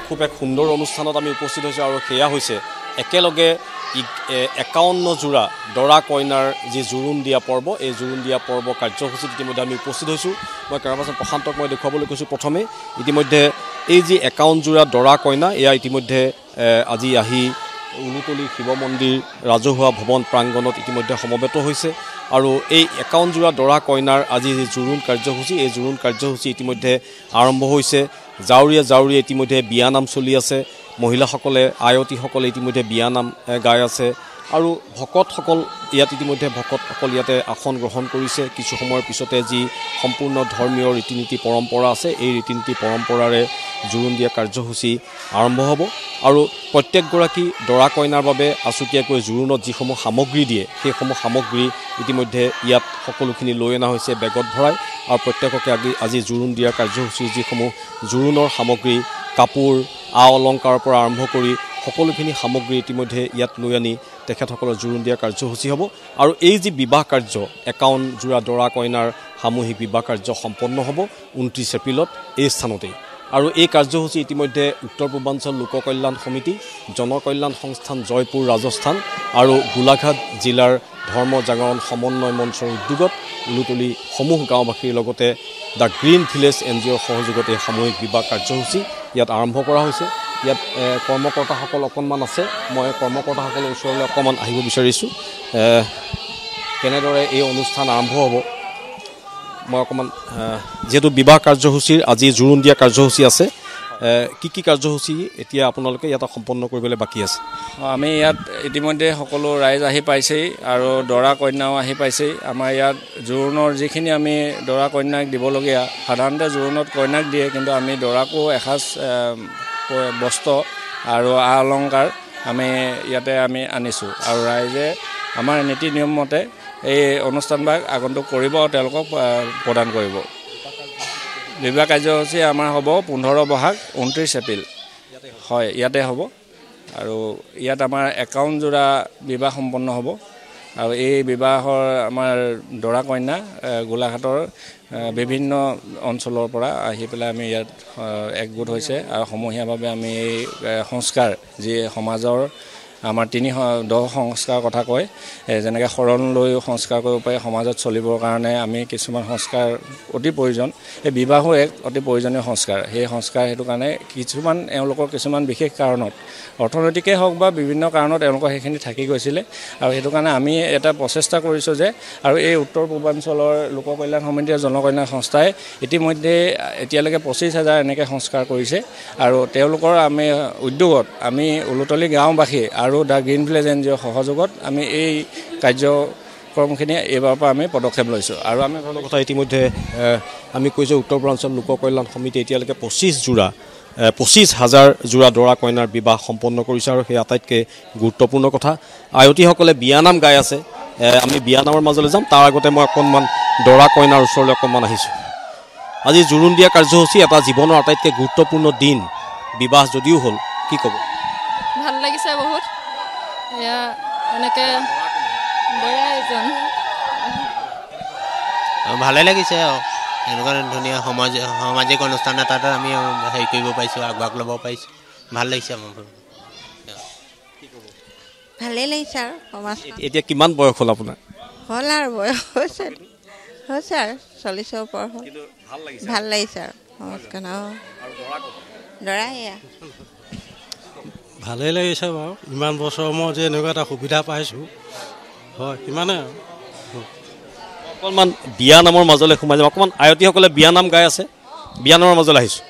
খুব এক সুন্দৰ অনুষ্ঠানত আমি উপস্থিত হৈছোঁ আৰু সেয়া হৈছে একেলগে 51 জোৰা দৰা কইনাৰ যি জোৰোণ দিয়া পৰ্ব এই জোৰোণ দিয়া পৰ্ব কাৰ্যসূচীত ইতিমধ্যে আমি উপস্থিত হৈছোঁ মই কেৰাবাচন প্ৰশান্তক মই দেখুৱাবলৈ কৈছোঁ প্ৰথমে ইতিমধ্যে এই যি 51 জোৰা দৰা কইনা এয়া ইতিমধ্যে আজি আহি উলুতলি শিৱ মন্দিৰ ৰাজহুৱা ভৱন প্ৰাংগণত ইতিমধ্যে সমবেত হৈছে আৰু এই 51 জোৰা দৰা কইনাৰ আজি যি জোৰোণ কাৰ্যসূচী এই জোৰোণ কাৰ্যসূচী ইতিমধ্যে আৰম্ভ হৈছে জাউৰীয়ে ইতিমধ্যে বিয়ানাম চলি আছে মহিলাসকলে আয়তীসকলে ইতিমধ্যে বিয়ানাম গাই আছে আৰু ভকতসকল ইয়াতে আসন গ্ৰহণ কৰিছে কিছু সময়ৰ পিছতে যি সম্পূৰ্ণ ধৰ্মীয় ৰীতি-নীতি পৰম্পৰা আছে এই ৰীতি-নীতি পৰম্পৰাৰে জোৰোণ দিয়া কাৰ্যসূচী আৰম্ভ হ'ব আৰু প্ৰত্যেকগৰাকী দৰা কইনাৰ বাবে আছুতীয়াকৈ জোৰোণত যিসমূহ সামগ্ৰী দিয়ে সেইসমূহ সামগ্ৰী ইতিমধ্যে ইয়াত সকলোখিনি লৈ অনা হৈছে বেগত ভৰাই আৰু প্ৰত্যেককে আজি জোৰোণ দিয়াৰ কাৰ্যসূচীৰ যিসমূহ জোৰোণৰ সামগ্ৰী কাপোৰ অলংকাৰৰ পৰা আৰম্ভ কৰি সকলোখিনি সামগ্ৰী ইতিমধ্যে ইয়াত লৈ আনি তেখেতসকলৰ জোৰোণ দিয়া কাৰ্যসূচী হ'ব আৰু এই যি বিবাহ কাৰ্য 51 জোৰা দৰা কইনাৰ সামূহিক বিবাহ কাৰ্য সম্পন্ন হ'ব 29 এপ্ৰিলত এই স্থানতেই আৰু এই কাৰ্যসূচী ইতিমধ্যে উত্তৰ পূৰ্বাঞ্চল লোক কল্যাণ সমিতি জনকল্যাণ সংস্থান জয়পুৰ ৰাজস্থান আৰু গোলাঘাট জিলাৰ ধৰ্ম জাগৰণ সমন্বয় মঞ্চৰ উদ্যোগত উলুতলি সমূহ গাঁওবাসীৰ লগতে দ্য গ্ৰীণ ভিলেজ NGOৰ সহযোগত এই সামূহিক বিবাহ কাৰ্যসূচী ইয়াত আৰম্ভ কৰা হৈছে ইয়াত কৰ্মকৰ্তাসকল অকণমান আছে মই কৰ্মকৰ্তাসকলৰ ওচৰলৈ অকণমান আহিব বিচাৰিছোঁ কেনেদৰে এই অনুষ্ঠান আৰম্ভ হ'ব মই অকণমান যেহেতু বিবাহ কাৰ্যসূচীৰ আজি জোৰোণ দিয়া কাৰ্যসূচী আছে কি কাৰ্যসূচী এতিয়া আপোনালোকে ইয়াত সম্পন্ন কৰিবলৈ বাকী আছে আমি ইয়াত ইতিমধ্যে সকলো ৰাইজ আহি পাইছেই আৰু দৰা কইনাও আহি পাইছেই আমাৰ ইয়াত জোৰোণৰ যিখিনি আমি দৰা কইনাক দিবলগীয়া সাধাৰণতে জোৰোণত কইনাক দিয়ে কিন্তু আমি দৰাকো এসাঁজ বস্ত্ৰ আৰু অলংকাৰ আমি ইয়াতে আনিছোঁ আৰু ৰাইজে আমাৰ নীতি নিয়ম মতে এই অনুষ্ঠানভাগ আগন্তুক কৰিব আৰু তেওঁলোকক প্ৰদান কৰিব বিবাহ কাৰ্যসূচী আমাৰ হ'ব 15 বহাগ 29 এপ্ৰিল হয় ইয়াতে হ'ব আৰু ইয়াত আমাৰ 51 জোৰা বিবাহ সম্পন্ন হ'ব আৰু এই বিবাহৰ আমাৰ দৰা কইনা গোলাঘাটৰ বিভিন্ন অঞ্চলৰ পৰা আহি পেলাই আমি ইয়াত একগোট হৈছে আৰু সমূহীয়াভাৱে আমি এই সংস্কাৰ যি সমাজৰ আমাৰ 10 সংস্কাৰ কথা কয় যেনেকৈ শৰণ লৈ সংস্কাৰ কৰিব পাৰে সমাজত চলিবৰ কাৰণে আমি কিছুমান সংস্কাৰ অতি প্ৰয়োজন এই বিবাহো এক অতি প্ৰয়োজনীয় সংস্কাৰ সেই সংস্কাৰ সেইটো কাৰণে এওঁলোকৰ কিছুমান বিশেষ কাৰণত অৰ্থনৈতিকেই হওক বা বিভিন্ন কাৰণত এওঁলোকৰ সেইখিনি থাকি গৈছিলে আৰু সেইটো কাৰণে আমি এটা প্ৰচেষ্টা কৰিছোঁ যে আৰু এই উত্তৰ পূৰ্বাঞ্চলৰ লোক কল্যাণ সমিতি আৰু জনকল্যাণ সংস্থাই ইতিমধ্যে এতিয়ালৈকে 25,000 এনেকৈ সংস্কাৰ কৰিছে আৰু তেওঁলোকৰ আমি উদ্যোগত আমি উলুতলি গাঁওবাসী আৰু দ্য গ্ৰীণ ভিলেজ NGOৰ সহযোগত আমি এই কাৰ্যক্ৰমখিনি এইবাৰৰ পৰা আমি পদক্ষেপ লৈছোঁ আৰু আমি কথা ইতিমধ্যে আমি কৈছোঁ উত্তৰ পূৰ্বাঞ্চল লোক কল্যাণ সমিতি এতিয়ালৈকে 25,000 জোৰা দৰা কইনাৰ বিবাহ সম্পন্ন কৰিছে আৰু সেই আটাইতকৈ গুৰুত্বপূৰ্ণ কথা আয়তীসকলে বিয়ানাম গাই আছে আমি বিয়ানামৰ মাজলৈ যাম তাৰ আগতে মই অকণমান দৰা কইনাৰ ওচৰলৈ অকণমান আহিছোঁ আজি জোৰোণ দিয়া কাৰ্যসূচী এটা জীৱনৰ আটাইতকৈ গুৰুত্বপূৰ্ণ দিন বিবাহ যদিও হ'ল কি ক'ব ভাল লাগিছে বহুত এয়া এনেকৈ ভালে লাগিছে আৰু এনেকুৱা ধুনীয়া সামাজিক অনুষ্ঠান এটাত আমি হেৰি কৰিব পাৰিছোঁ আগভাগ ল'ব পাৰিছোঁ ভাল লাগিছে আমাৰ ভালেই লাগিছে আৰু সমাজ এতিয়া কিমান বয়স হ'ল আপোনাৰ হ'ল আৰু বয়স হৈছে আৰু 40ৰ ওপৰ হ'ল ভাল লাগিছে আৰু সমাজখন দৰা এয়া ভালেই লাগিছে বাৰু ইমান বছৰ মই যে এনেকুৱা এটা সুবিধা পাইছোঁ হয় সিমানে আৰু অকণমান বিয়ানামৰ মাজলৈ সোমাই যাম অকণমান আয়তীসকলে বিয়ানাম গাই আছে বিয়ানামৰ মাজলৈ আহিছোঁ